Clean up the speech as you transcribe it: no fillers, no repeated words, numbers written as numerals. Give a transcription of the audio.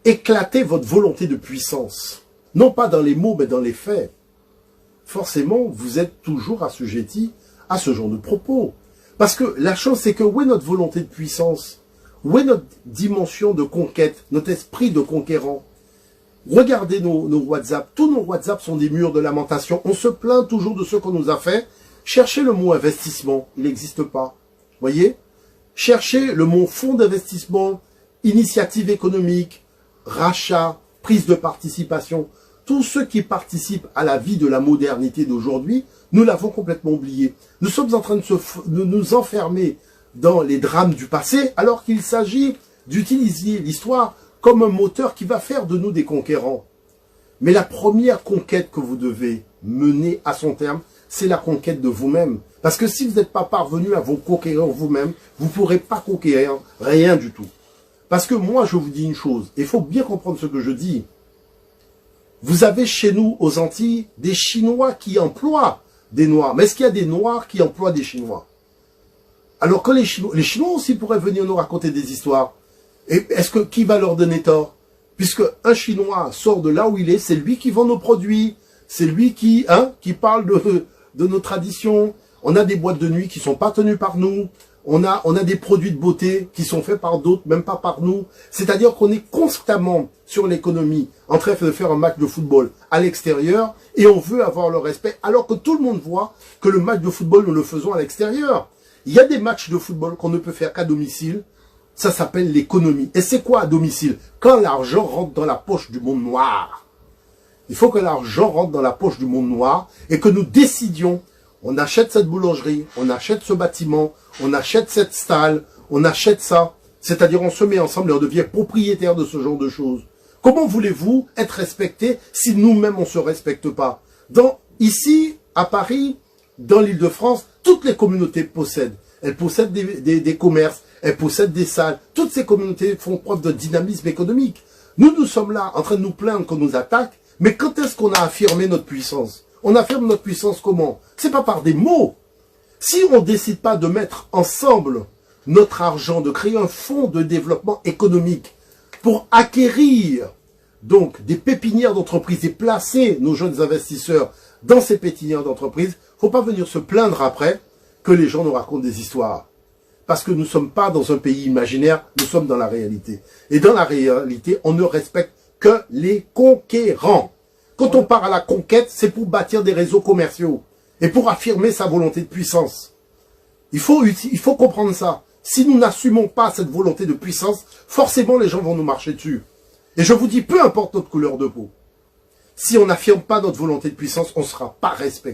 éclatez votre volonté de puissance. Non pas dans les mots, mais dans les faits. Forcément, vous êtes toujours assujetti à ce genre de propos. Parce que la chose, c'est que où est notre volonté de puissance? Où est notre dimension de conquête, notre esprit de conquérant? Regardez nos WhatsApp. Tous nos WhatsApp sont des murs de lamentation. On se plaint toujours de ce qu'on nous a fait. Cherchez le mot investissement. Il n'existe pas. Voyez? Cherchez le mot fonds d'investissement, initiative économique, rachat, prise de participation. Tous ceux qui participent à la vie de la modernité d'aujourd'hui, nous l'avons complètement oublié. Nous sommes en train de nous enfermer dans les drames du passé, alors qu'il s'agit d'utiliser l'histoire comme un moteur qui va faire de nous des conquérants. Mais la première conquête que vous devez mener à son terme, c'est la conquête de vous-même. Parce que si vous n'êtes pas parvenu à vous conquérir vous-même, vous ne pourrez pas conquérir rien du tout. Parce que moi, je vous dis une chose, il faut bien comprendre ce que je dis. Vous avez chez nous, aux Antilles, des Chinois qui emploient des Noirs. Mais est-ce qu'il y a des Noirs qui emploient des Chinois? Alors que les Chinois aussi pourraient venir nous raconter des histoires. Et est-ce que qui va leur donner tort? Puisque un Chinois sort de là où il est, c'est lui qui vend nos produits. C'est lui qui parle de nos traditions. On a des boîtes de nuit qui ne sont pas tenues par nous. On a des produits de beauté qui sont faits par d'autres, même pas par nous. C'est-à-dire qu'on est constamment sur l'économie, en train de faire un match de football à l'extérieur, et on veut avoir le respect, alors que tout le monde voit que le match de football, nous le faisons à l'extérieur. Il y a des matchs de football qu'on ne peut faire qu'à domicile. Ça s'appelle l'économie. Et c'est quoi à domicile? Quand l'argent rentre dans la poche du monde noir. Il faut que l'argent rentre dans la poche du monde noir et que nous décidions. On achète cette boulangerie, on achète ce bâtiment, on achète cette stalle, on achète ça. C'est-à-dire on se met ensemble et on devient propriétaire de ce genre de choses. Comment voulez-vous être respecté si nous-mêmes on ne se respecte pas? Ici, à Paris, dans l'Île-de-France, toutes les communautés possèdent. Elles possèdent des commerces, elles possèdent des salles. Toutes ces communautés font preuve de dynamisme économique. Nous sommes là en train de nous plaindre qu'on nous attaque, mais quand est-ce qu'on a affirmé notre puissance? On affirme notre puissance comment? C'est pas par des mots. Si on ne décide pas de mettre ensemble notre argent, de créer un fonds de développement économique pour acquérir donc des pépinières d'entreprises et placer nos jeunes investisseurs dans ces pépinières d'entreprises, il ne faut pas venir se plaindre après que les gens nous racontent des histoires. Parce que nous ne sommes pas dans un pays imaginaire, nous sommes dans la réalité. Et dans la réalité, on ne respecte que les conquérants. Quand on part à la conquête, c'est pour bâtir des réseaux commerciaux et pour affirmer sa volonté de puissance. Il faut comprendre ça. Si nous n'assumons pas cette volonté de puissance, forcément les gens vont nous marcher dessus. Et je vous dis, peu importe notre couleur de peau, si on n'affirme pas notre volonté de puissance, on ne sera pas respecté.